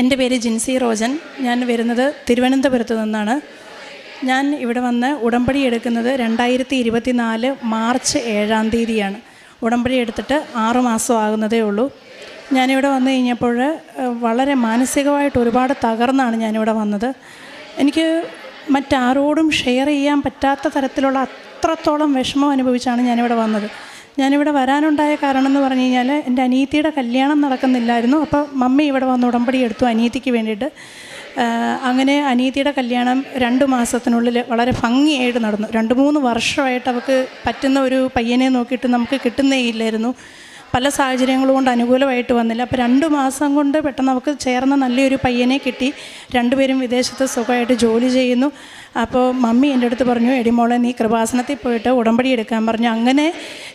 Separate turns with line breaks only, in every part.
എൻ്റെ പേര് ജിൻസി റോജൻ. ഞാൻ വരുന്നത് തിരുവനന്തപുരത്ത് നിന്നാണ്. ഞാൻ ഇവിടെ വന്ന് ഉടമ്പടി എടുക്കുന്നത് 2024 മാർച്ച് 7-ാം തീയതിയാണ്. ഉടമ്പടി എടുത്തിട്ട് 6 മാസം ആകുന്നതേ ഉള്ളൂ. ഞാനിവിടെ വന്നു കഴിഞ്ഞപ്പോൾ വളരെ മാനസികമായിട്ട് ഒരുപാട് തകർന്നാണ് ഞാനിവിടെ വന്നത്. എനിക്ക് മറ്റാരോടും ഷെയർ ചെയ്യാൻ പറ്റാത്ത തരത്തിലുള്ള അത്രത്തോളം വിഷമം അനുഭവിച്ചാണ് ഞാനിവിടെ വന്നത്. ഞാനിവിടെ വരാനുണ്ടായ കാരണം എന്ന് പറഞ്ഞു കഴിഞ്ഞാൽ, എൻ്റെ അനിയത്തിയുടെ കല്യാണം നടക്കുന്നില്ലായിരുന്നു. അപ്പോൾ മമ്മി ഇവിടെ വന്ന് ഉടമ്പടി എടുത്തു അനിയത്തിക്ക് വേണ്ടിയിട്ട്. അങ്ങനെ അനിയത്തിയുടെ കല്യാണം 2 മാസത്തിനുള്ളിൽ വളരെ ഭംഗിയായിട്ട് നടന്നു. 2-3 വർഷമായിട്ട് അവൾക്ക് പറ്റുന്ന ഒരു പയ്യനെ നോക്കിയിട്ട് നമുക്ക് കിട്ടുന്നേ ഇല്ലായിരുന്നു. പല സാഹചര്യങ്ങൾ കൊണ്ട് അനുകൂലമായിട്ട് വന്നില്ല. അപ്പോൾ 2 മാസം കൊണ്ട് പെട്ടെന്ന് അവൾക്ക് ചേർന്ന നല്ലൊരു പയ്യനെ കിട്ടി. 2 പേരും വിദേശത്ത് സുഖമായിട്ട് ജോലി ചെയ്യുന്നു. അപ്പോൾ മമ്മി എൻ്റെ അടുത്ത് പറഞ്ഞു, എടി മോളെ നീ കൃപാസനത്തിൽ പോയിട്ട് ഉടമ്പടി എടുക്കാൻ പറഞ്ഞു. അങ്ങനെ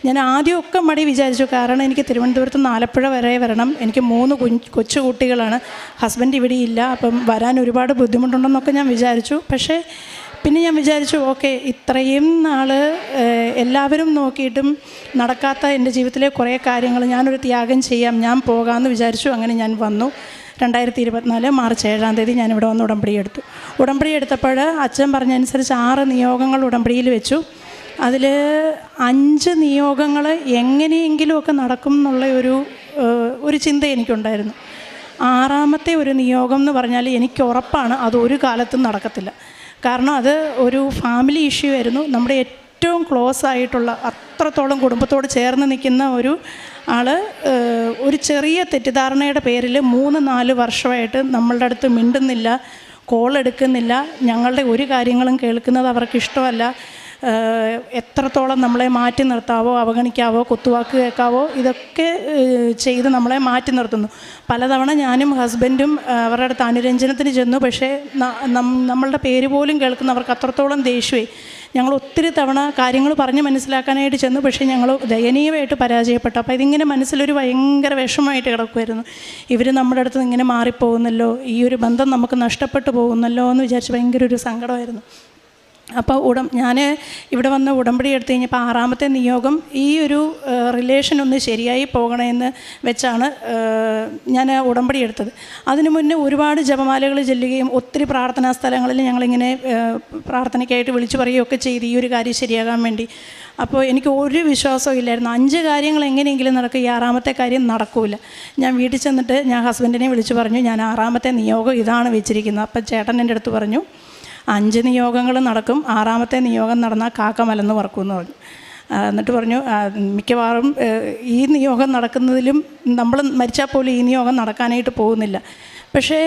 ഞാൻ ആദ്യമൊക്കെ മടി വിചാരിച്ചു. കാരണം എനിക്ക് തിരുവനന്തപുരത്ത് നിന്ന് ആലപ്പുഴ വരെ വരണം. എനിക്ക് 3 കൊച്ചു കുട്ടികളാണ്. ഹസ്ബൻഡ് ഇവിടെ ഇല്ല. അപ്പം വരാൻ ഒരുപാട് ബുദ്ധിമുട്ടുണ്ടെന്നൊക്കെ ഞാൻ വിചാരിച്ചു. പക്ഷേ പിന്നെ ഞാൻ വിചാരിച്ചു, ഓക്കെ, ഇത്രയും നാൾ എല്ലാവരും നോക്കിയിട്ടും നടക്കാത്ത എൻ്റെ ജീവിതത്തിലെ കുറേ കാര്യങ്ങൾ ഞാനൊരു ത്യാഗം ചെയ്യാം, ഞാൻ പോകാമെന്ന് വിചാരിച്ചു. അങ്ങനെ ഞാൻ വന്നു. 2024 മാർച്ച് 7-ാം തീയതി ഞാനിവിടെ വന്ന് ഉടമ്പടി എടുത്തു. ഉടമ്പടി എടുത്തപ്പോൾ അച്ഛൻ പറഞ്ഞനുസരിച്ച് 6 നിയോഗങ്ങൾ ഉടമ്പടിയിൽ വെച്ചു. അതിൽ 5 നിയോഗങ്ങൾ എങ്ങനെയെങ്കിലുമൊക്കെ നടക്കും എന്നുള്ള ഒരു ചിന്ത എനിക്കുണ്ടായിരുന്നു. 6-ാമത്തെ ഒരു നിയോഗം എന്ന് പറഞ്ഞാൽ എനിക്ക് ഉറപ്പാണ് അതൊരു കാലത്തും നടക്കത്തില്ല. കാരണം അത് ഒരു ഫാമിലി ഇഷ്യൂ ആയിരുന്നു. നമ്മുടെ ഏറ്റവും ക്ലോസ് ആയിട്ടുള്ള, അത്രത്തോളം കുടുംബത്തോട് ചേർന്ന് നിൽക്കുന്ന ഒരു ആൾ ഒരു ചെറിയ തെറ്റിദ്ധാരണയുടെ പേരിൽ 3-4 വർഷമായിട്ട് നമ്മളുടെ അടുത്ത് മിണ്ടുന്നില്ല, കോൾ എടുക്കുന്നില്ല, ഞങ്ങളുടെ ഒരു കാര്യങ്ങളും കേൾക്കുന്നത് അവർക്ക് ഇഷ്ടമല്ല. എത്രത്തോളം നമ്മളെ മാറ്റി നിർത്താവോ, അവഗണിക്കാവോ, കുത്തുവാക്ക് കേൾക്കാവോ, ഇതൊക്കെ ചെയ്ത് നമ്മളെ മാറ്റി നിർത്തുന്നു. പലതവണ ഞാനും ഹസ്ബൻഡും അവരുടെ അടുത്ത് അനുരഞ്ജനത്തിന് ചെന്നു. പക്ഷേ നമ്മളുടെ പേര് പോലും കേൾക്കുന്നവർക്ക് അത്രത്തോളം ദേഷ്യമായി. ഞങ്ങൾ ഒത്തിരി തവണ കാര്യങ്ങൾ പറഞ്ഞ് മനസ്സിലാക്കാനായിട്ട് ചെന്നു. പക്ഷേ ഞങ്ങൾ ദയനീയമായിട്ട് പരാജയപ്പെട്ടു. അപ്പോൾ ഇതിങ്ങനെ മനസ്സിലൊരു ഭയങ്കര വിഷമമായിട്ട് കിടക്കുമായിരുന്നു. ഇവർ നമ്മുടെ അടുത്ത് ഇങ്ങനെ മാറിപ്പോകുന്നല്ലോ, ഈ ഒരു ബന്ധം നമുക്ക് നഷ്ടപ്പെട്ടു പോകുന്നല്ലോ എന്ന് വിചാരിച്ച് ഭയങ്കര ഒരു സങ്കടമായിരുന്നു. അപ്പോൾ ഞാൻ ഇവിടെ വന്ന് ഉടമ്പടി എടുത്തു കഴിഞ്ഞപ്പോൾ 6-ാമത്തെ നിയോഗം ഈ ഒരു റിലേഷൻ ഒന്ന് ശരിയായി പോകണമെന്ന് വെച്ചാണ് ഞാൻ ഉടമ്പടി എടുത്തത്. അതിനു മുന്നേ ഒരുപാട് ജപമാലകൾ ചെല്ലുകയും ഒത്തിരി പ്രാർത്ഥനാ സ്ഥലങ്ങളിൽ ഞങ്ങളിങ്ങനെ പ്രാർത്ഥനയ്ക്കായിട്ട് വിളിച്ചു പറയുകയൊക്കെ ചെയ്ത് ഈ ഒരു കാര്യം ശരിയാകാൻ വേണ്ടി. അപ്പോൾ എനിക്ക് ഒരു വിശ്വാസവും ഇല്ലായിരുന്നു. 5 കാര്യങ്ങൾ എങ്ങനെയെങ്കിലും നടക്കും, ഈ 6-ാമത്തെ കാര്യം നടക്കില്ല. ഞാൻ വീട്ടിൽ ചെന്നിട്ട് ഞാൻ ഹസ്ബൻഡിനെ വിളിച്ചു പറഞ്ഞു, ഞാൻ 6-ാമത്തെ നിയോഗം ഇതാണ് വെച്ചിരിക്കുന്നത്. അപ്പം ചേട്ടൻ എൻ്റെ അടുത്ത് പറഞ്ഞു, 5 നിയോഗങ്ങൾ നടക്കും, 6-ാമത്തെ നിയോഗം നടന്നാൽ കാക്ക മലന്ന് പറക്കുമെന്ന് പറഞ്ഞു. എന്നിട്ട് പറഞ്ഞു, മിക്കവാറും ഈ നിയോഗം നടക്കുന്നതിലും നമ്മൾ മരിച്ചാൽ പോലും ഈ നിയോഗം നടക്കാനായിട്ട് പോകുന്നില്ല. പക്ഷേ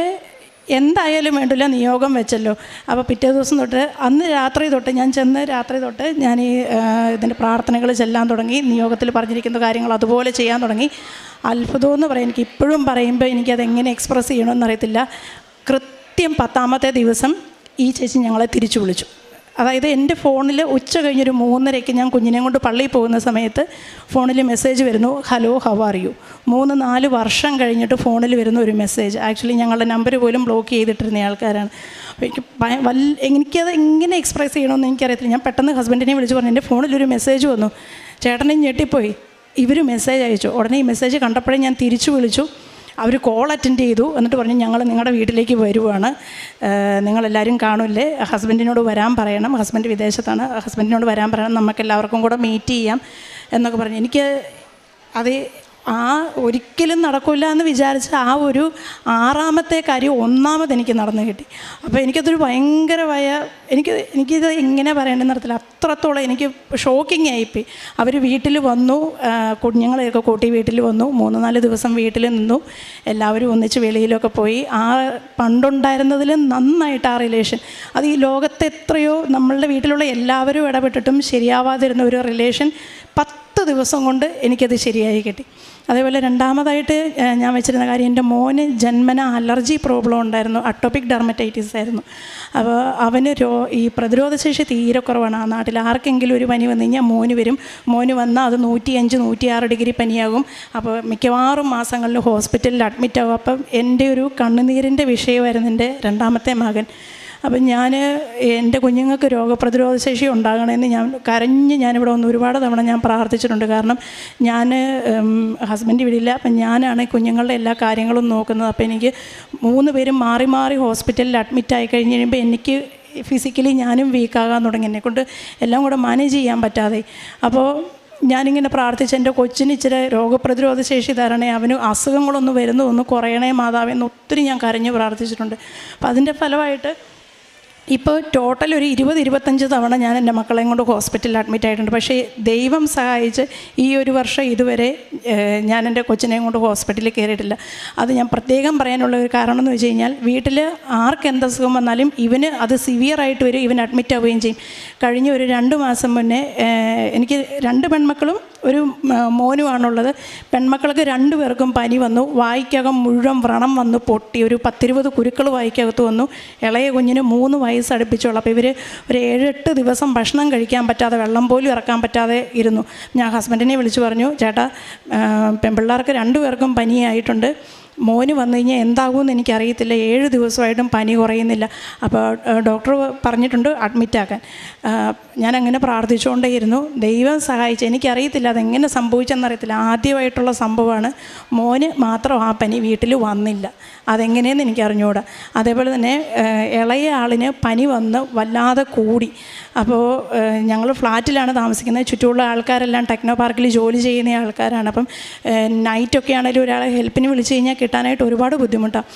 എന്തായാലും വേണ്ടില്ല, നിയോഗം വെച്ചല്ലോ. അപ്പോൾ പിറ്റേ ദിവസം തൊട്ട് അന്ന് രാത്രി തൊട്ട് ഞാൻ ചെന്ന് രാത്രി തൊട്ട് ഞാൻ ഈ ഇതിൻ്റെ പ്രാർത്ഥനകൾ ചെല്ലാൻ തുടങ്ങി. നിയോഗത്തിൽ പറഞ്ഞിരിക്കുന്ന കാര്യങ്ങൾ അതുപോലെ ചെയ്യാൻ തുടങ്ങി. അത്ഭുതമെന്ന് പറയാം, എനിക്ക് ഇപ്പോഴും പറയുമ്പോൾ എനിക്കതെങ്ങനെ എക്സ്പ്രസ് ചെയ്യണമെന്നറിയത്തില്ല. കൃത്യം 10-ാമത്തെ ദിവസം ഈ ചേച്ചി ഞങ്ങളെ തിരിച്ചു വിളിച്ചു. അതായത് എൻ്റെ ഫോണിൽ ഉച്ച കഴിഞ്ഞൊരു 3:30 ഞാൻ കുഞ്ഞിനെ കൊണ്ട് പള്ളിയിൽ പോകുന്ന സമയത്ത് ഫോണിൽ മെസ്സേജ് വരുന്നു, ഹലോ ഹൗ ആർ യു. 3-4 വർഷം കഴിഞ്ഞിട്ട് ഫോണിൽ വരുന്ന ഒരു മെസ്സേജ്. ആക്ച്വലി ഞങ്ങളുടെ നമ്പർ പോലും ബ്ലോക്ക് ചെയ്തിട്ടിരുന്ന ആൾക്കാരാണ്. അപ്പോൾ എനിക്കത് എങ്ങനെ എക്സ്പ്രസ് ചെയ്യണമെന്ന് എനിക്കറിയത്തില്ല. ഞാൻ പെട്ടെന്ന് ഹസ്ബൻഡിനെ വിളിച്ച് പറഞ്ഞു, എൻ്റെ ഫോണിലൊരു മെസ്സേജ് വന്നു. ചേട്ടനെ ഞെട്ടിപ്പോയി, ഇവർ മെസ്സേജ് അയച്ചു. ഉടനെ ഈ മെസ്സേജ് കണ്ടപ്പോഴേ ഞാൻ തിരിച്ചു വിളിച്ചു. അവർ കോൾ അറ്റൻഡ് ചെയ്തു. എന്നിട്ട് പറഞ്ഞു, ഞങ്ങൾ നിങ്ങളുടെ വീട്ടിലേക്ക് വരുവാണ്, നിങ്ങളെല്ലാവരും കാണില്ലേ, ഹസ്ബൻഡിനോട് വരാൻ പറയണം, ഹസ്ബൻഡ് വിദേശത്താണ്, ഹസ്ബൻഡിനോട് വരാൻ പറയണം, നമുക്കെല്ലാവർക്കും കൂടെ മീറ്റ് ചെയ്യാം എന്നൊക്കെ പറഞ്ഞു. എനിക്ക് അത് ഒരിക്കലും നടക്കില്ല എന്ന് വിചാരിച്ച ആ ഒരു 6-ാമത്തെ കാര്യം 1-ാമത് എനിക്ക് നടന്നു കിട്ടി. അപ്പോൾ എനിക്കതൊരു ഭയങ്കരമായ എനിക്കിത് എങ്ങനെ പറയേണ്ടതെന്ന് അറിയത്തില്ല, അത്രത്തോളം എനിക്ക് ഷോക്കിംഗ് ആയിപ്പോയി. അവർ വീട്ടിൽ വന്നു, കുഞ്ഞുങ്ങളെയൊക്കെ കൂട്ടി വീട്ടിൽ വന്നു. 3-4 ദിവസം വീട്ടിൽ നിന്നു. എല്ലാവരും ഒന്നിച്ച് വെളിയിലൊക്കെ പോയി. ആ പണ്ടുണ്ടായിരുന്നതിലും നന്നായിട്ട് ആ റിലേഷൻ, അത് ഈ ലോകത്തെ എത്രയോ നമ്മളുടെ വീട്ടിലുള്ള എല്ലാവരും ഇടപെട്ടിട്ടും ശരിയാവാതിരുന്ന ഒരു റിലേഷൻ 10 ദിവസം കൊണ്ട് എനിക്കത് ശരിയായി കിട്ടി. അതേപോലെ 2-ാമതായിട്ട് ഞാൻ വെച്ചിരുന്ന കാര്യം, എൻ്റെ മോന് ജന്മന അലർജി പ്രോബ്ലം ഉണ്ടായിരുന്നു, അട്ടോപിക് ഡെർമറ്റൈറ്റിസ് ആയിരുന്നു. അപ്പോൾ അവന് ഈ പ്രതിരോധശേഷി തീരെ കുറവാണ്. ആ നാട്ടിൽ ആർക്കെങ്കിലും ഒരു പനി വന്നു കഴിഞ്ഞാൽ മോന് വരും. മോന് വന്നാൽ അത് 105-106 ഡിഗ്രി പനിയാകും. അപ്പോൾ മിക്കവാറും മാസങ്ങളിൽ ഹോസ്പിറ്റലിൽ അഡ്മിറ്റ് ആകും. അപ്പം എൻ്റെ ഒരു കണ്ണുനീരിൻ്റെ വിഷയമായിരുന്നു എൻ്റെ 2-ാമത്തെ മകൻ. അപ്പം എൻ്റെ കുഞ്ഞുങ്ങൾക്ക് രോഗപ്രതിരോധ ശേഷി ഉണ്ടാകണമെന്ന് ഞാനിവിടെ വന്ന് ഒരുപാട് തവണ ഞാൻ പ്രാർത്ഥിച്ചിട്ടുണ്ട്. കാരണം ഞാൻ ഹസ്ബൻഡ് വിടില്ല, അപ്പം ഞാനാണ് കുഞ്ഞുങ്ങളുടെ എല്ലാ കാര്യങ്ങളും നോക്കുന്നത്. അപ്പോൾ എനിക്ക് 3 പേരും മാറി മാറി ഹോസ്പിറ്റലിൽ അഡ്മിറ്റായി കഴിഞ്ഞ് കഴിയുമ്പോൾ എനിക്ക് ഫിസിക്കലി ഞാനും വീക്കാകാൻ തുടങ്ങി, എന്നെക്കൊണ്ട് എല്ലാം കൂടെ മാനേജ് ചെയ്യാൻ പറ്റാതെ. അപ്പോൾ ഞാനിങ്ങനെ പ്രാർത്ഥിച്ച് എൻ്റെ കൊച്ചിന് ഇച്ചിരി രോഗപ്രതിരോധ ശേഷി തരണേ, അവന് അസുഖങ്ങളൊന്നും ഒന്ന് കുറയണേ മാതാവേ എന്ന് ഒത്തിരി ഞാൻ കരഞ്ഞ് പ്രാർത്ഥിച്ചിട്ടുണ്ട്. അപ്പോൾ അതിൻ്റെ ഫലമായിട്ട് ഇപ്പോൾ ടോട്ടൽ ഒരു 20-25 തവണ ഞാൻ എൻ്റെ മക്കളെയും കൊണ്ട് ഹോസ്പിറ്റലിൽ അഡ്മിറ്റ് ആയിട്ടുണ്ട്. പക്ഷേ ദൈവം സഹായിച്ച് ഈ ഒരു വർഷം ഇതുവരെ ഞാൻ എൻ്റെ കൊച്ചിനെയും കൊണ്ട് ഹോസ്പിറ്റലിൽ കയറിയിട്ടില്ല. അത് ഞാൻ പ്രത്യേകം പറയാനുള്ള ഒരു കാരണം എന്ന് വെച്ച് കഴിഞ്ഞാൽ, വീട്ടിൽ ആർക്ക് എന്ത് അസുഖം വന്നാലും ഇവന് അത് സിവിയറായിട്ട് വരും, ഇവൻ അഡ്മിറ്റ് ആവുകയും ചെയ്യും. കഴിഞ്ഞ ഒരു 2 മാസം മുന്നേ എനിക്ക് 2 പെൺമക്കളും ഒരു മോനുമാണുള്ളത്. പെൺമക്കൾക്ക് 2 പേർക്കും പനി വന്നു, വായ്ക്കകം മുഴുവൻ വ്രണം വന്നു പൊട്ടി, ഒരു 10-20 കുരുക്കൾ വായ്ക്കകത്ത് വന്നു. ഇളയ കുഞ്ഞിന് 3 വയസ്സ് അടുപ്പിച്ചുള്ളൂ. അപ്പോൾ ഇവർ ഒരു 7-8 ദിവസം ഭക്ഷണം കഴിക്കാൻ പറ്റാതെ, വെള്ളം പോലും ഇറക്കാൻ പറ്റാതെ ഇരുന്നു. ഞാൻ ഹസ്ബൻഡിനെ വിളിച്ചു പറഞ്ഞു, ചേട്ടാ പെൺപിള്ളേർക്ക് 2 പേർക്കും പനിയായിട്ടുണ്ട്, മോന് വന്നു കഴിഞ്ഞാൽ എന്താകുമെന്ന് എനിക്കറിയത്തില്ല, 7 ദിവസമായിട്ടും പനി കുറയുന്നില്ല. അപ്പോൾ ഡോക്ടർ പറഞ്ഞിട്ടുണ്ട് അഡ്മിറ്റാക്കാൻ. ഞാനങ്ങനെ പ്രാർത്ഥിച്ചുകൊണ്ടേയിരുന്നു. ദൈവം സഹായിച്ച്, എനിക്കറിയത്തില്ല അതെങ്ങനെ സംഭവിച്ചെന്നറിയത്തില്ല, ആദ്യമായിട്ടുള്ള സംഭവമാണ്. മോന് മാത്രം ആ പനി വീട്ടിൽ വന്നില്ല, അതെങ്ങനെയെന്ന് എനിക്കറിഞ്ഞുകൂടാ. അതേപോലെ തന്നെ ഇളയ ആളിന് പനി വന്ന് വല്ലാതെ കൂടി. അപ്പോൾ ഞങ്ങൾ ഫ്ലാറ്റിലാണ് താമസിക്കുന്നത്, ചുറ്റുമുള്ള ആൾക്കാരെല്ലാം ടെക്നോ പാർക്കിൽ ജോലി ചെയ്യുന്ന ആൾക്കാരാണ്. അപ്പം നൈറ്റൊക്കെ ആണെങ്കിലും ഒരാളെ ഹെൽപ്പിന് വിളിച്ച് കഴിഞ്ഞാൽ കിട്ടാനായിട്ട് ഒരുപാട് ബുദ്ധിമുട്ടാണ്.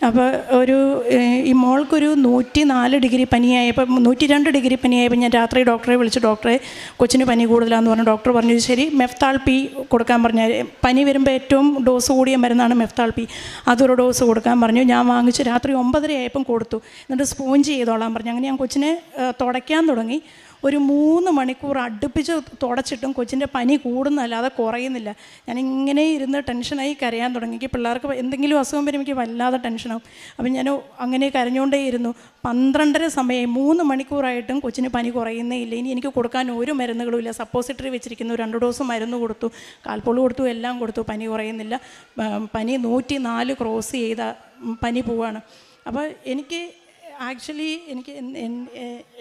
അപ്പോൾ ഈ മോൾക്കൊരു 104 ഡിഗ്രി പനിയായപ്പോൾ, 102 ഡിഗ്രി പനിയായപ്പോൾ ഞാൻ രാത്രി ഡോക്ടറെ വിളിച്ച്, ഡോക്ടറെ കൊച്ചിന് പനി കൂടുതലാണെന്ന് പറഞ്ഞു. ഡോക്ടർ പറഞ്ഞു ശരി മെഫ്താൾ പി കൊടുക്കാൻ പറഞ്ഞു. പനി വരുമ്പോൾ ഏറ്റവും ഡോസ് കൂടിയ മരുന്നാണ് മെഫ്താൾ പി, അതൊരു ഡോസ് കൊടുക്കാൻ പറഞ്ഞു. ഞാൻ വാങ്ങിച്ച് രാത്രി 9:30 ആയപ്പം കൊടുത്തു. എന്നിട്ട് സ്പോഞ്ച് ചെയ്തോളാൻ പറഞ്ഞു. അങ്ങനെ ഞാൻ കൊച്ചിനെ തുടയ്ക്കാൻ തുടങ്ങി. ഒരു 3 മണിക്കൂർ അടുപ്പിച്ച് തുടച്ചിട്ടും കൊച്ചിൻ്റെ പനി കൂടുന്നല്ലാതെ കുറയുന്നില്ല. ഞാനിങ്ങനെ ഇരുന്ന് ടെൻഷനായി കരയാൻ തുടങ്ങി. എനിക്ക് പിള്ളേർക്ക് എന്തെങ്കിലും അസുഖം വരും എനിക്ക് വല്ലാതെ ടെൻഷനാവും. അപ്പം ഞാൻ അങ്ങനെ കരഞ്ഞുകൊണ്ടേ ഇരുന്നു. 12:30 സമയമായി, 3 മണിക്കൂറായിട്ടും കൊച്ചിന് പനി കുറയുന്നേ ഇല്ല. ഇനി എനിക്ക് കൊടുക്കാൻ ഒരു മരുന്നുകളും ഇല്ല. സപ്പോസിറ്ററി വെച്ചിരിക്കുന്നു, 2 ഡോസ് മരുന്ന് കൊടുത്തു, കാൽപോൾ കൊടുത്തു, എല്ലാം കൊടുത്തു, പനി കുറയുന്നില്ല. പനി 104 ക്രോസ് ചെയ്ത പനി പോവാണ്. അപ്പോൾ ആക്ച്വലി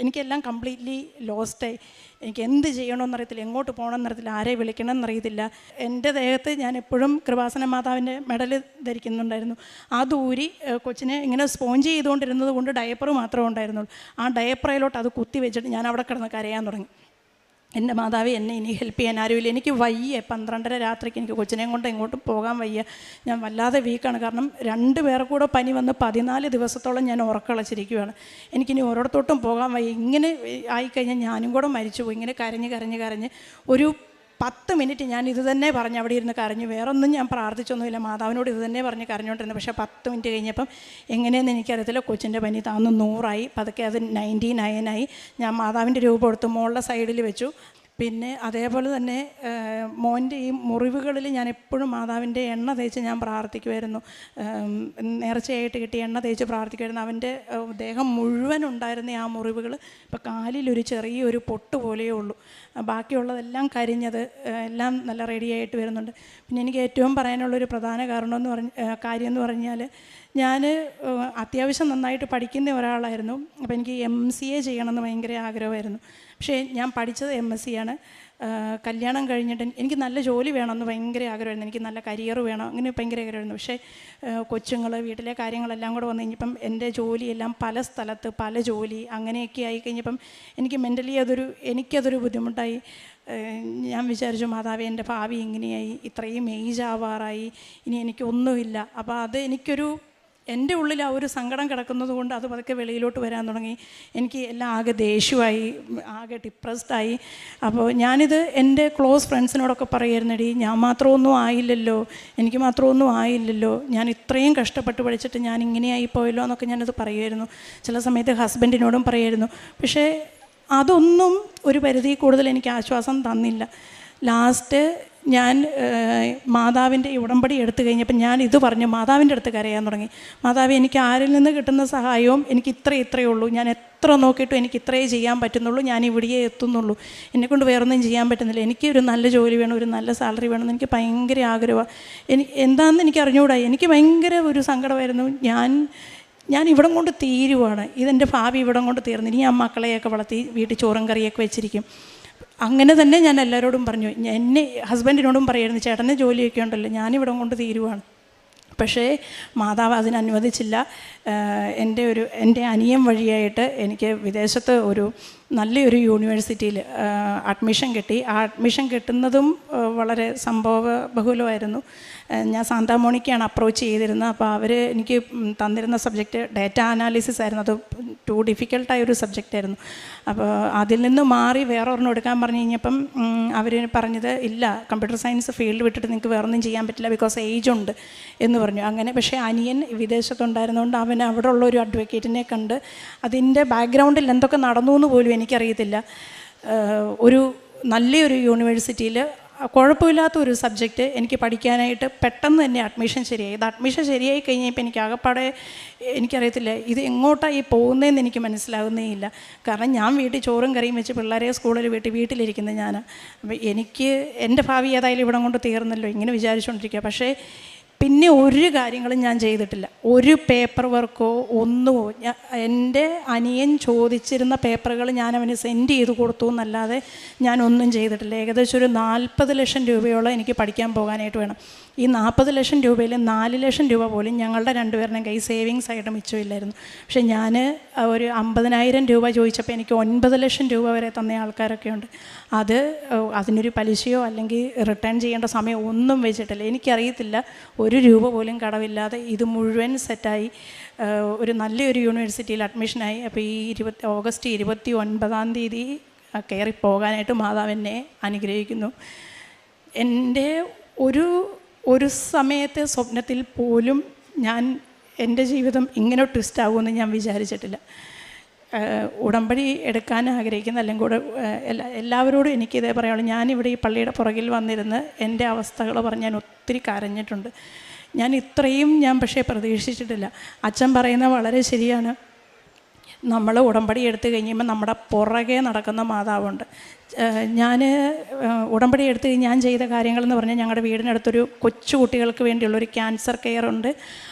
എനിക്കെല്ലാം കംപ്ലീറ്റ്ലി ലോസ്റ്റായി. എനിക്ക് എന്ത് ചെയ്യണമെന്നറിയത്തില്ല, എങ്ങോട്ട് പോകണമെന്നറിയത്തില്ല, ആരെ വിളിക്കണമെന്നറിയത്തില്ല. എൻ്റെ ദേഹത്ത് ഞാൻ എപ്പോഴും കൃപാസന മാതാവിൻ്റെ മെഡൽ ധരിക്കുന്നുണ്ടായിരുന്നു. ആ ദൂരി കൊച്ചിനെ ഇങ്ങനെ സ്പോഞ്ച് ചെയ്തുകൊണ്ടിരുന്നത് കൊണ്ട് ഡയപ്പർ മാത്രമേ ഉണ്ടായിരുന്നുള്ളൂ. ആ ഡയപ്പറയിലോട്ട് അത് കുത്തി വെച്ചിട്ട് ഞാൻ അവിടെ കിടന്ന് കരയാൻ തുടങ്ങി. എൻ്റെ മാതാവേ, എന്നെ ഇനി ഹെൽപ്പ് ചെയ്യാൻ ആരുമില്ല, എനിക്ക് വയ്യ. 12:30 രാത്രിക്ക് എനിക്ക് കൊച്ചിനെയും കൊണ്ട് എങ്ങോട്ടും പോകാൻ വയ്യ, ഞാൻ വല്ലാതെ വീക്കാണ്. കാരണം 2 പേർക്ക് കൂടെ പനി വന്ന് 14 ദിവസത്തോളം ഞാൻ ഉറക്കളച്ചിരിക്കുകയാണ്. എനിക്കിനി ഓരോരുത്തോട്ടും പോകാൻ വയ്യ. ഇങ്ങനെ ആയിക്കഴിഞ്ഞാൽ ഞാനും കൂടെ മരിച്ചുപോയി. ഇങ്ങനെ കരഞ്ഞ് ഒരു 10 മിനിറ്റ് ഞാൻ ഇത് തന്നെ പറഞ്ഞ് അവിടെ ഇരുന്ന് കരഞ്ഞു. വേറൊന്നും ഞാൻ പ്രാർത്ഥിച്ചൊന്നുമില്ല, മാതാവിനോട് ഇത് തന്നെ പറഞ്ഞ് കരഞ്ഞുകൊണ്ടിരുന്നു. പക്ഷേ 10 മിനിറ്റ് കഴിഞ്ഞപ്പം എങ്ങനെയെന്ന് എനിക്കറിയത്തില്ല, കൊച്ചിൻ്റെ പനി താന്ന് 100 പതുക്കെ അത് 99 ഞാൻ മാതാവിൻ്റെ രൂപം എടുത്ത് മോളുടെ സൈഡിൽ വെച്ചു. പിന്നെ അതേപോലെ തന്നെ മോൻ്റെ ഈ മുറിവുകളിൽ ഞാൻ എപ്പോഴും മാതാവിൻ്റെ എണ്ണ തേച്ച് ഞാൻ പ്രാർത്ഥിക്കുമായിരുന്നു. നേർച്ചയായിട്ട് കിട്ടിയ എണ്ണ തേച്ച് പ്രാർത്ഥിക്കുമായിരുന്നു. അവൻ്റെ ദേഹം മുഴുവൻ ഉണ്ടായിരുന്ന ആ മുറിവുകൾ ഇപ്പോൾ കാലിലൊരു ചെറിയൊരു പൊട്ട് പോലെയേ ഉള്ളൂ. ബാക്കിയുള്ളതെല്ലാം കരിഞ്ഞത് എല്ലാം നല്ല റെഡിയായിട്ട് വരുന്നുണ്ട്. പിന്നെ എനിക്ക് ഏറ്റവും പറയാനുള്ളൊരു പ്രധാന കാര്യം എന്ന് പറഞ്ഞാൽ, ഞാൻ അത്യാവശ്യം നന്നായിട്ട് പഠിക്കുന്ന ഒരാളായിരുന്നു. അപ്പോൾ എനിക്ക് MCA ചെയ്യണമെന്ന് ഭയങ്കര ആഗ്രഹമായിരുന്നു. പക്ഷേ ഞാൻ പഠിച്ചത് MSc ആണ്. കല്യാണം കഴിഞ്ഞിട്ട് എനിക്ക് നല്ല ജോലി വേണമെന്ന് ഭയങ്കര ആഗ്രഹമായിരുന്നു, എനിക്ക് നല്ല കരിയർ വേണം, അങ്ങനെ ഭയങ്കര ആഗ്രഹമായിരുന്നു. പക്ഷേ കൊച്ചുങ്ങൾ, വീട്ടിലെ കാര്യങ്ങളെല്ലാം കൂടെ വന്നു കഴിഞ്ഞപ്പം എൻ്റെ ജോലിയെല്ലാം പല സ്ഥലത്ത് പല ജോലി അങ്ങനെയൊക്കെ ആയിക്കഴിഞ്ഞപ്പം എനിക്ക് മെൻ്റലി എനിക്കതൊരു ബുദ്ധിമുട്ടായി. ഞാൻ വിചാരിച്ചു, മാതാവേ എൻ്റെ ഭാവി ഇങ്ങനെയായി, ഇത്രയും ഏജ് ആവാറായി, ഇനി എനിക്കൊന്നുമില്ല. അപ്പോൾ അത് എൻ്റെ ഉള്ളിൽ ആ ഒരു സങ്കടം കിടക്കുന്നത് കൊണ്ട് അത് പതുക്കെ വെളിയിലോട്ട് വരാൻ തുടങ്ങി. എനിക്ക് എല്ലാം ആകെ ദേഷ്യമായി, ആകെ ഡിപ്രസ്ഡായി. അപ്പോൾ ഞാനിത് എൻ്റെ ക്ലോസ് ഫ്രണ്ട്സിനോടൊക്കെ പറയുമായിരുന്നെടി, ഞാൻ മാത്രമൊന്നും ആയില്ലല്ലോ, എനിക്ക് മാത്രമൊന്നും ആയില്ലല്ലോ, ഞാൻ ഇത്രയും കഷ്ടപ്പെട്ട് പഠിച്ചിട്ട് ഞാൻ ഇങ്ങനെയായി പോയല്ലോ എന്നൊക്കെ ഞാനത് പറയുമായിരുന്നു. ചില സമയത്ത് ഹസ്ബൻഡിനോടും പറയുമായിരുന്നു. പക്ഷേ അതൊന്നും ഒരു പരിധി കൂടുതൽ എനിക്ക് ആശ്വാസം തന്നില്ല. ലാസ്റ്റ് ഞാൻ മാതാവിൻ്റെ ഉടമ്പടി എടുത്തു കഴിഞ്ഞപ്പോൾ ഞാൻ ഇത് പറഞ്ഞു മാതാവിൻ്റെ അടുത്ത് കരയാൻ തുടങ്ങി. മാതാവ്, എനിക്ക് ആരിൽ നിന്ന് കിട്ടുന്ന സഹായവും എനിക്ക് ഇത്രയേ ഉള്ളൂ, ഞാൻ എത്ര നോക്കിയിട്ടും എനിക്ക് ഇത്രയേ ചെയ്യാൻ പറ്റുന്നുള്ളൂ, ഞാൻ ഇവിടെയേ എത്തുന്നുള്ളൂ, എന്നെക്കൊണ്ട് വേറൊന്നും ചെയ്യാൻ പറ്റുന്നില്ല, എനിക്ക് ഒരു നല്ല ജോലി വേണം, ഒരു നല്ല സാലറി വേണമെന്ന് എനിക്ക് ഭയങ്കര ആഗ്രഹമാണ്. എന്താണെന്ന് എനിക്ക് അറിഞ്ഞുകൂടാ. എനിക്ക് ഭയങ്കര ഒരു സങ്കടമായിരുന്നു. ഞാൻ ഇവിടം കൊണ്ട് തീരുവാണ്, ഇതെൻ്റെ ഭാവി ഇവിടം കൊണ്ട് തീർന്നു, ഇനി ആ മക്കളെയൊക്കെ വളർത്തി വീട്ടിൽ ചോറും കറിയൊക്കെ വെച്ചിരിക്കും. അങ്ങനെ തന്നെ ഞാൻ എല്ലാവരോടും പറഞ്ഞു. എന്നെ ഹസ്ബൻഡിനോടും പറയായിരുന്നു, ചേട്ടന് ജോലിയൊക്കെ ഉണ്ടല്ലോ, ഞാനിവിടം കൊണ്ട് തീരുവാണ്. പക്ഷേ മാതാവ് അതിനനുവദിച്ചില്ല. എൻ്റെ അനിയൻ വഴിയായിട്ട് എനിക്ക് വിദേശത്ത് ഒരു നല്ലൊരു യൂണിവേഴ്സിറ്റിയിൽ അഡ്മിഷൻ കിട്ടി. ആ അഡ്മിഷൻ കിട്ടുന്നതും വളരെ സംഭവബഹുലമായിരുന്നു. ഞാൻ സാന്താ മോണിക്കയാണ് അപ്രോച്ച് ചെയ്തിരുന്നത്. അപ്പോൾ അവർ എനിക്ക് തന്നിരുന്ന സബ്ജക്റ്റ് ഡാറ്റ അനാലിസിസ് ആയിരുന്നു. അത് ടു ഡിഫിക്കൽട്ടായൊരു സബ്ജക്റ്റായിരുന്നു. അപ്പോൾ അതിൽ നിന്ന് മാറി വേറെ ഒരെണ്ണം എടുക്കാൻ പറഞ്ഞു കഴിഞ്ഞപ്പം അവർ പറഞ്ഞത്, ഇല്ല, കമ്പ്യൂട്ടർ സയൻസ് ഫീൽഡ് വിട്ടിട്ട് നിങ്ങൾക്ക് വേറൊന്നും ചെയ്യാൻ പറ്റില്ല, ബിക്കോസ് ഏജ് ഉണ്ട് എന്ന് പറഞ്ഞു. അങ്ങനെ പക്ഷേ അനിയൻ വിദേശത്തുണ്ടായിരുന്നതുകൊണ്ട് അവൻ അവിടെ ഉള്ള ഒരു അഡ്വക്കേറ്റിനെ കണ്ട് അതിൻ്റെ ബാക്ക്ഗ്രൗണ്ടിൽ എന്തൊക്കെ നടന്നു എന്ന് പോലും എനിക്കറിയത്തില്ല. ഒരു നല്ലൊരു യൂണിവേഴ്സിറ്റിയിൽ കുഴപ്പമില്ലാത്ത ഒരു സബ്ജക്റ്റ് എനിക്ക് പഠിക്കാനായിട്ട് പെട്ടെന്ന് തന്നെ അഡ്മിഷൻ ശരിയായി. ഇത് അഡ്മിഷൻ ശരിയായി കഴിഞ്ഞപ്പോൾ എനിക്ക് ആകപ്പാടെ എനിക്കറിയത്തില്ല ഇത് എങ്ങോട്ടാണ് ഈ പോകുന്നതെന്ന് എനിക്ക് മനസ്സിലാകുന്നേ ഇല്ല. കാരണം ഞാൻ വീട്ടിൽ ചോറും കറിയും വെച്ച് പിള്ളേരെ സ്കൂളിൽ വീട്ടിലിരിക്കുന്നത് ഞാൻ. അപ്പോൾ എനിക്ക് എൻ്റെ ഭാവി ഏതായാലും ഇവിടം കൊണ്ട് തീർന്നല്ലോ ഇങ്ങനെ വിചാരിച്ചുകൊണ്ടിരിക്കുക. പക്ഷേ പിന്നെ ഒരു കാര്യങ്ങളും ഞാൻ ചെയ്തിട്ടില്ല. ഒരു പേപ്പർ വർക്കോ ഒന്നുമോ. എൻ്റെ അനിയൻ ചോദിച്ചിരുന്ന പേപ്പറുകൾ ഞാൻ അവന് സെൻഡ് ചെയ്ത് കൊടുത്തു എന്നല്ലാതെ ഞാനൊന്നും ചെയ്തിട്ടില്ല. ഏകദേശം ഒരു 40 ലക്ഷം രൂപയോളം എനിക്ക് പഠിക്കാൻ പോകാനായിട്ട് വേണം. ഈ 40 ലക്ഷം രൂപയിൽ 4 ലക്ഷം രൂപ പോലും ഞങ്ങളുടെ രണ്ടുപേരുടെയും കൈ സേവിങ്സ് ആയിട്ട് മിച്ചമില്ലായിരുന്നു. പക്ഷേ ഞാൻ ഒരു 50,000 രൂപ ചോദിച്ചപ്പോൾ എനിക്ക് 9 ലക്ഷം രൂപ വരെ തന്ന ആൾക്കാരൊക്കെ ഉണ്ട്. അതിനൊരു പലിശയോ അല്ലെങ്കിൽ റിട്ടേൺ ചെയ്യേണ്ട സമയം ഒന്നും വെച്ചിട്ടില്ല. എനിക്കറിയത്തില്ല, ഒരു രൂപ പോലും കടവില്ലാതെ ഇത് മുഴുവൻ സെറ്റായി ഒരു നല്ലൊരു യൂണിവേഴ്സിറ്റിയിൽ അഡ്മിഷനായി. അപ്പോൾ ഈ ഓഗസ്റ്റ് 29 കയറി പോകാനായിട്ട് മാതാവ് എന്നെ അനുഗ്രഹിക്കുന്നു. എൻ്റെ ഒരു സമയത്തെ സ്വപ്നത്തിൽ പോലും ഞാൻ എൻ്റെ ജീവിതം ഇങ്ങനെ ട്വിസ്റ്റ് ആകുമെന്ന് ഞാൻ വിചാരിച്ചിട്ടില്ല. ഉടമ്പടി എടുക്കാൻ ആഗ്രഹിക്കുന്ന അല്ലെങ്കിൽ കൂടെ എല്ലാവരോടും എനിക്കിതേ പറയുള്ളൂ. ഞാനിവിടെ ഈ പള്ളിയുടെ പുറകിൽ വന്നിരുന്ന് എൻ്റെ അവസ്ഥകൾ പറഞ്ഞ് ഞാൻ ഒത്തിരി കരഞ്ഞിട്ടുണ്ട്. ഞാൻ ഇത്രയും പക്ഷേ പ്രതീക്ഷിച്ചിട്ടില്ല. അച്ഛൻ പറയുന്നത് വളരെ ശരിയാണ്. നമ്മൾ ഉടമ്പടി എടുത്തു കഴിയുമ്പോൾ നമ്മുടെ പുറകെ നടക്കുന്ന മാതാവുണ്ട്. ഞാൻ ഉടമ്പടി എടുത്ത് ഞാൻ ചെയ്ത കാര്യങ്ങളെന്ന് പറഞ്ഞാൽ ഞങ്ങളുടെ വീടിനടുത്തൊരു കൊച്ചു കുട്ടികൾക്ക് വേണ്ടിയുള്ളൊരു ക്യാൻസർ കെയർ ഉണ്ട്.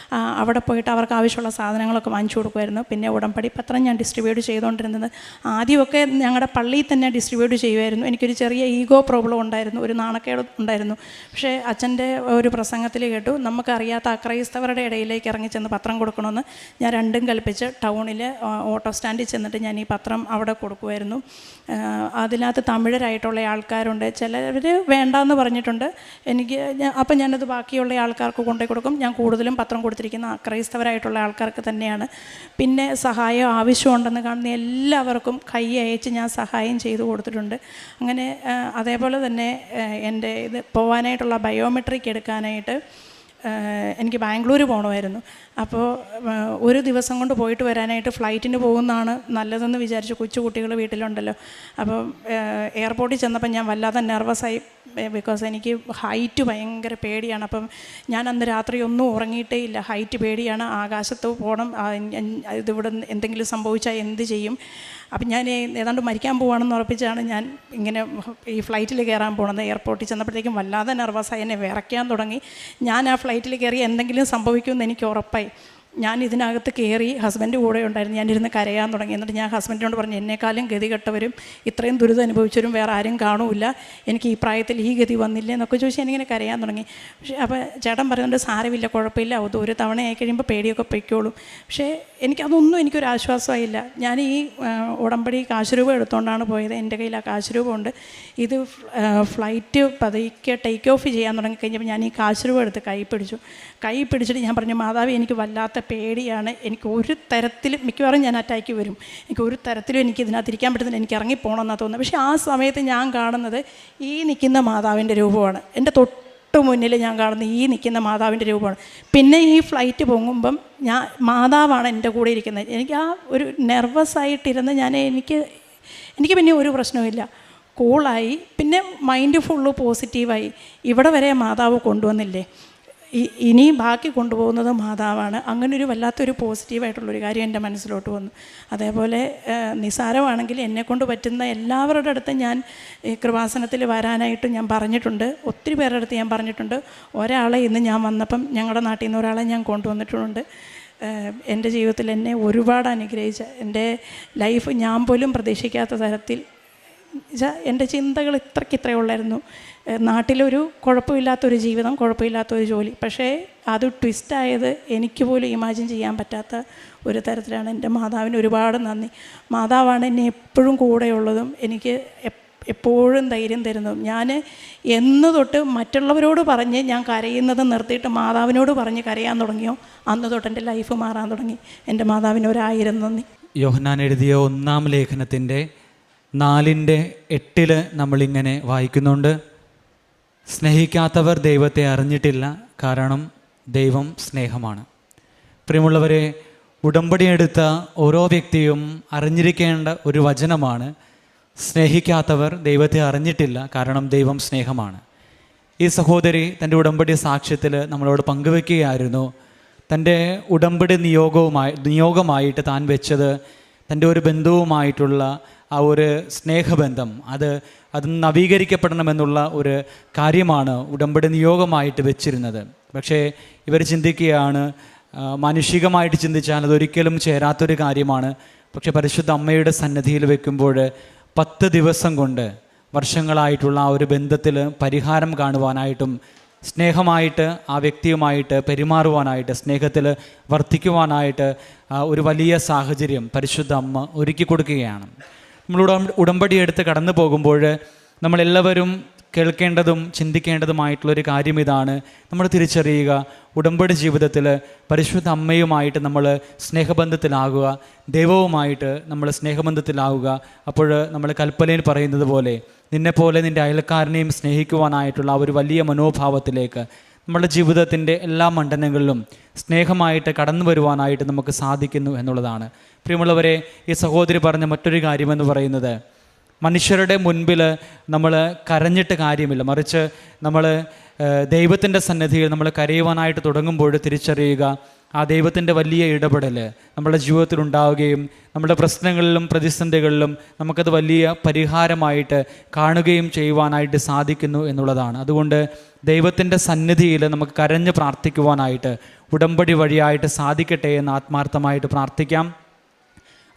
അവിടെ പോയിട്ട് അവർക്ക് ആവശ്യമുള്ള സാധനങ്ങളൊക്കെ വാങ്ങിച്ചു കൊടുക്കുമായിരുന്നു. പിന്നെ ഉടമ്പടി പത്രം ഞാൻ ഡിസ്ട്രിബ്യൂട്ട് ചെയ്തുകൊണ്ടിരുന്നത് ആദ്യമൊക്കെ ഞങ്ങളുടെ പള്ളിയിൽ തന്നെ ഡിസ്ട്രിബ്യൂട്ട് ചെയ്യുമായിരുന്നു. എനിക്കൊരു ചെറിയ ഈഗോ പ്രോബ്ലം ഉണ്ടായിരുന്നു, ഒരു നാണക്കേട് ഉണ്ടായിരുന്നു. പക്ഷേ അച്ഛൻ്റെ ഒരു പ്രസംഗത്തിൽ കേട്ടു, നമുക്കറിയാത്ത അക്രൈസ്തവരുടെ ഇടയിലേക്ക് ഇറങ്ങി ചെന്ന് പത്രം കൊടുക്കണമെന്ന്. ഞാൻ രണ്ടും കൽപ്പിച്ച് ടൗണിൽ ഓട്ടോ സ്റ്റാൻഡിൽ ചെന്നിട്ട് ഞാൻ ഈ പത്രം അവിടെ കൊടുക്കുമായിരുന്നു. അതിനകത്ത് തമിഴരായിട്ടുള്ള ആൾക്കാരുണ്ട്, ചിലർ വേണ്ടാന്ന് പറഞ്ഞിട്ടുണ്ട്. അപ്പം ഞാനത് ബാക്കിയുള്ള ആൾക്കാർക്ക് കൊണ്ടുപോയി കൊടുക്കും. ഞാൻ കൂടുതലും പത്രം കൊടുത്തിരിക്കുന്ന ക്രൈസ്തവരായിട്ടുള്ള ആൾക്കാർക്ക് തന്നെയാണ്. പിന്നെ സഹായം ആവശ്യമുണ്ടെന്ന് കാണുന്ന എല്ലാവർക്കും കൈ അയച്ച് ഞാൻ സഹായം ചെയ്തു കൊടുത്തിട്ടുണ്ട്. അങ്ങനെ അതേപോലെ തന്നെ എൻ്റെ ഇത് പോകാനായിട്ടുള്ള ബയോമെട്രിക് എടുക്കാനായിട്ട് എനിക്ക് ബാംഗ്ലൂർ പോകണമായിരുന്നു. അപ്പോൾ ഒരു ദിവസം കൊണ്ട് പോയിട്ട് വരാനായിട്ട് ഫ്ലൈറ്റിന് പോകുന്നതാണ് നല്ലതെന്ന് വിചാരിച്ചു. കൊച്ചു കുട്ടികൾ വീട്ടിലുണ്ടല്ലോ. അപ്പോൾ എയർപോർട്ടിൽ ചെന്നപ്പോൾ ഞാൻ വല്ലാതെ നെർവസായി, ബിക്കോസ് എനിക്ക് ഹൈറ്റ് ഭയങ്കര പേടിയാണ്. അപ്പം ഞാൻ അന്ന് രാത്രി ഒന്നും ഉറങ്ങിയിട്ടേ ഇല്ല. ഹൈറ്റ് പേടിയാണ്, ആകാശത്ത് പോകണം, ഇതിവിടെ എന്തെങ്കിലും സംഭവിച്ചാൽ എന്ത് ചെയ്യും. അപ്പം ഞാൻ ഏതാണ്ട് മരിക്കാൻ പോവുകയാണെന്ന് ഉറപ്പിച്ചാണ് ഞാൻ ഇങ്ങനെ ഈ ഫ്ലൈറ്റിൽ കയറാൻ പോകണത്. എയർപോർട്ടിൽ ചെന്നപ്പോഴത്തേക്കും വല്ലാതെ നെർവസായി, എന്നെ വിറയ്ക്കാൻ തുടങ്ങി. ഞാൻ ആ ഫ്ലൈറ്റിൽ കയറി എന്തെങ്കിലും സംഭവിക്കുമെന്ന് എനിക്ക് ഉറപ്പായി. ഞാൻ ഇതിനകത്ത് കയറി, ഹസ്ബൻഡ് കൂടെ ഉണ്ടായിരുന്നു. ഞാനിരുന്ന് കരയാൻ തുടങ്ങി. എന്നിട്ട് ഞാൻ ഹസ്ബൻഡിനോട് പറഞ്ഞു, എന്നെക്കാളും ഗതി കെട്ടവരും ഇത്രയും ദുരിതം അനുഭവിച്ചവരും വേറെ ആരും കാണൂല, എനിക്ക് ഈ പ്രായത്തിൽ ഈ ഗതി വന്നില്ലേ എന്നൊക്കെ ചോദിച്ച് ഞാനിങ്ങനെ കരയാൻ തുടങ്ങി. പക്ഷേ അപ്പോൾ ചേട്ടൻ പറയുന്നുണ്ട്, സാരമില്ല, കുഴപ്പമില്ല, അത് ഒരു തവണ ആയി കഴിയുമ്പോൾ പേടിയൊക്കെ പൊയ്ക്കോളും. പക്ഷേ എനിക്കൊരു ആശ്വാസമായില്ല. ഞാൻ ഈ ഉടമ്പടി കാശ് രൂപ എടുത്തുകൊണ്ടാണ് പോയത്. എൻ്റെ കയ്യിൽ ആ കാശ് രൂപ ഉണ്ട്. ഇത് ഫ്ലൈറ്റ് പതുക്കെ ടേക്ക് ഓഫ് ചെയ്യാൻ തുടങ്ങിക്കഴിഞ്ഞപ്പോൾ ഞാൻ ഈ കാശ് രൂപ എടുത്ത് കൈ പിടിച്ചിട്ട് ഞാൻ പറഞ്ഞു, മാതാവി, എനിക്ക് വല്ലാത്ത പേടിയാണ്, എനിക്ക് ഒരു തരത്തിലും മിക്കവാറും ഞാൻ അറ്റാക്ക് വരും, എനിക്ക് ഒരു തരത്തിലും എനിക്ക് ഇതിനകത്ത് ഇരിക്കാൻ പറ്റുന്നില്ല, എനിക്ക് ഇറങ്ങിപ്പോകണമെന്നാണ് തോന്നുന്നത്. പക്ഷേ ആ സമയത്ത് ഞാൻ കാണുന്നത് ഈ നിൽക്കുന്ന മാതാവിൻ്റെ രൂപമാണ്. എൻ്റെ തൊട്ട് മുന്നിൽ ഞാൻ കാണുന്ന ഈ നിൽക്കുന്ന മാതാവിൻ്റെ രൂപമാണ്. പിന്നെ ഈ ഫ്ലൈറ്റ് പൊങ്ങുമ്പം മാതാവാണ് എൻ്റെ കൂടെ ഇരിക്കുന്നത്. എനിക്ക് ആ ഒരു നെർവസായിട്ടിരുന്ന് എനിക്ക് പിന്നെ ഒരു പ്രശ്നവുമില്ല, കൂളായി. പിന്നെ മൈൻഡ് ഫുള്ള് പോസിറ്റീവായി. ഇവിടെ വരെ മാതാവ് കൊണ്ടുവന്നില്ലേ, ഇനി ബാക്കി കൊണ്ടുപോകുന്നത് മാതാവാണ്. അങ്ങനൊരു വല്ലാത്തൊരു പോസിറ്റീവായിട്ടുള്ളൊരു കാര്യം എൻ്റെ മനസ്സിലോട്ട് വന്നു. അതേപോലെ നിസാരമാണെങ്കിൽ എന്നെക്കൊണ്ട് പറ്റുന്ന എല്ലാവരുടെ അടുത്ത് ഞാൻ ഈ കൃപാസനത്തിൽ വരാനായിട്ട് ഞാൻ പറഞ്ഞിട്ടുണ്ട്. ഒത്തിരി പേരുടെ അടുത്ത് ഞാൻ പറഞ്ഞിട്ടുണ്ട്. ഒരാളെ ഇന്ന് ഞാൻ വന്നപ്പം ഞങ്ങളുടെ നാട്ടിൽ നിന്ന് ഒരാളെ ഞാൻ കൊണ്ടുവന്നിട്ടുണ്ട്. എൻ്റെ ജീവിതത്തിൽ എന്നെ ഒരുപാട് അനുഗ്രഹിച്ച, എൻ്റെ ലൈഫ് ഞാൻ പോലും പ്രതീക്ഷിക്കാത്ത തരത്തിൽ എൻ്റെ ചിന്തകൾ ഇത്രയ്ക്ക് ഉള്ളായിരുന്നു. നാട്ടിലൊരു കുഴപ്പമില്ലാത്തൊരു ജീവിതം, കുഴപ്പമില്ലാത്തൊരു ജോലി, പക്ഷേ അത് ട്വിസ്റ്റായത് എനിക്ക് പോലും ഇമാജിൻ ചെയ്യാൻ പറ്റാത്ത ഒരു തരത്തിലാണ്. എൻ്റെ മാതാവിന് ഒരുപാട് നന്ദി. മാതാവാണ് എന്നെ എപ്പോഴും കൂടെയുള്ളതും എനിക്ക് എപ്പോഴും ധൈര്യം തരുന്നതും. ഞാൻ എന്ന് തൊട്ട് മറ്റുള്ളവരോട് പറഞ്ഞ് ഞാൻ കരയുന്നത് നിർത്തിയിട്ട് മാതാവിനോട് പറഞ്ഞ് കരയാൻ തുടങ്ങിയോ അന്ന് തൊട്ട് എൻ്റെ ലൈഫ് മാറാൻ തുടങ്ങി. എൻ്റെ മാതാവിന് 1000 നന്ദി.
യോഹന്നാൻ എഴുതിയ 1-ാം ലേഖനത്തിൻ്റെ 4:8 നമ്മളിങ്ങനെ വായിക്കുന്നുണ്ട്: സ്നേഹിക്കാത്തവർ ദൈവത്തെ അറിഞ്ഞിട്ടില്ല, കാരണം ദൈവം സ്നേഹമാണ്. പ്രിയമുള്ളവരെ, ഉടമ്പടിയെടുത്ത ഓരോ വ്യക്തിയും അറിഞ്ഞിരിക്കേണ്ട ഒരു വചനമാണ്: സ്നേഹിക്കാത്തവർ ദൈവത്തെ അറിഞ്ഞിട്ടില്ല, കാരണം ദൈവം സ്നേഹമാണ്. ഈ സഹോദരി തൻ്റെ ഉടമ്പടി സാക്ഷ്യത്തിൽ നമ്മളോട് പങ്കുവെക്കുകയായിരുന്നു. തൻ്റെ ഉടമ്പടി നിയോഗമായിട്ട് താൻ വെച്ചത് തൻ്റെ ഒരു ബന്ധുവുമായിട്ടുള്ള ആ ഒരു സ്നേഹബന്ധം, അത് നവീകരിക്കപ്പെടണമെന്നുള്ള ഒരു കാര്യമാണ് ഉടമ്പടി നിയോഗമായിട്ട് വെച്ചിരുന്നത്. പക്ഷേ ഇവർ ചിന്തിക്കുകയാണ്, മാനുഷികമായിട്ട് ചിന്തിച്ചാൽ അതൊരിക്കലും ചേരാത്തൊരു കാര്യമാണ്. പക്ഷേ പരിശുദ്ധ അമ്മയുടെ സന്നിധിയിൽ വെക്കുമ്പോൾ 10 ദിവസം കൊണ്ട് വർഷങ്ങളായിട്ടുള്ള ആ ഒരു ബന്ധത്തിൽ പരിഹാരം കാണുവാനായിട്ടും സ്നേഹമായിട്ട് ആ വ്യക്തിയുമായിട്ട് പെരുമാറുവാനായിട്ട് സ്നേഹത്തിൽ വർദ്ധിക്കുവാനായിട്ട് ഒരു വലിയ സാഹചര്യം പരിശുദ്ധ അമ്മ ഒരുക്കി കൊടുക്കുകയാണ്. നമ്മൾ ഉടമ്പടി എടുത്ത് കടന്നു പോകുമ്പോൾ നമ്മളെല്ലാവരും കേൾക്കേണ്ടതും ചിന്തിക്കേണ്ടതുമായിട്ടുള്ളൊരു കാര്യം ഇതാണ്: നമ്മൾ തിരിച്ചറിയുക, ഉടമ്പടി ജീവിതത്തിൽ പരിശുദ്ധ അമ്മയുമായിട്ട് നമ്മൾ സ്നേഹബന്ധത്തിലാകുക, ദൈവവുമായിട്ട് നമ്മൾ സ്നേഹബന്ധത്തിലാവുക. അപ്പോൾ നമ്മൾ കൽപ്പനയിൽ പറയുന്നത് പോലെ നിന്നെപ്പോലെ നിൻ്റെ അയൽക്കാരനെയും സ്നേഹിക്കുവാനായിട്ടുള്ള ആ ഒരു വലിയ മനോഭാവത്തിലേക്ക് നമ്മുടെ ജീവിതത്തിൻ്റെ എല്ലാ മണ്ഡലങ്ങളിലും സ്നേഹമായിട്ട് കടന്നു വരുവാനായിട്ട് നമുക്ക് സാധിക്കുന്നു എന്നുള്ളതാണ്. പ്രിയമുള്ളവരെ, ഈ സഹോദരി പറഞ്ഞ മറ്റൊരു കാര്യമെന്ന് പറയുന്നത്, മനുഷ്യരുടെ മുൻപിൽ നമ്മൾ കരഞ്ഞിട്ട് കാര്യമില്ല, മറിച്ച് നമ്മൾ ദൈവത്തിൻ്റെ സന്നിധിയിൽ നമ്മൾ കരയുവാനായിട്ട് തുടങ്ങുമ്പോൾ തിരിച്ചറിയുക, ആ ദൈവത്തിൻ്റെ വലിയ ഇടപെടൽ നമ്മുടെ ജീവിതത്തിൽ ഉണ്ടാവുകയും നമ്മുടെ പ്രശ്നങ്ങളിലും പ്രതിസന്ധികളിലും നമുക്കത് വലിയ പരിഹാരമായിട്ട് കാണുകയും ചെയ്യുവാനായിട്ട് സാധിക്കുന്നു എന്നുള്ളതാണ്. അതുകൊണ്ട് ദൈവത്തിൻ്റെ സന്നിധിയിൽ നമുക്ക് കരഞ്ഞ് പ്രാർത്ഥിക്കുവാനായിട്ട് ഉടമ്പടി വഴിയായിട്ട് സാധിക്കട്ടെ എന്ന് ആത്മാർത്ഥമായിട്ട് പ്രാർത്ഥിക്കാം.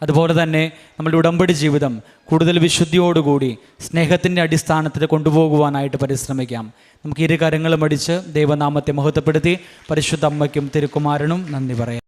അതുപോലെ തന്നെ നമ്മുടെ ഉടമ്പടി ജീവിതം കൂടുതൽ വിശുദ്ധിയോടുകൂടി സ്നേഹത്തിൻ്റെ അടിസ്ഥാനത്തിൽ കൊണ്ടുപോകുവാനായിട്ട് പരിശ്രമിക്കാം. നമുക്ക് 2 കരങ്ങളും അടിച്ച് ദൈവനാമത്തെ മഹത്വപ്പെടുത്തി പരിശുദ്ധ അമ്മയ്ക്കും തിരുക്കുമാരനും നന്ദി പറയാം.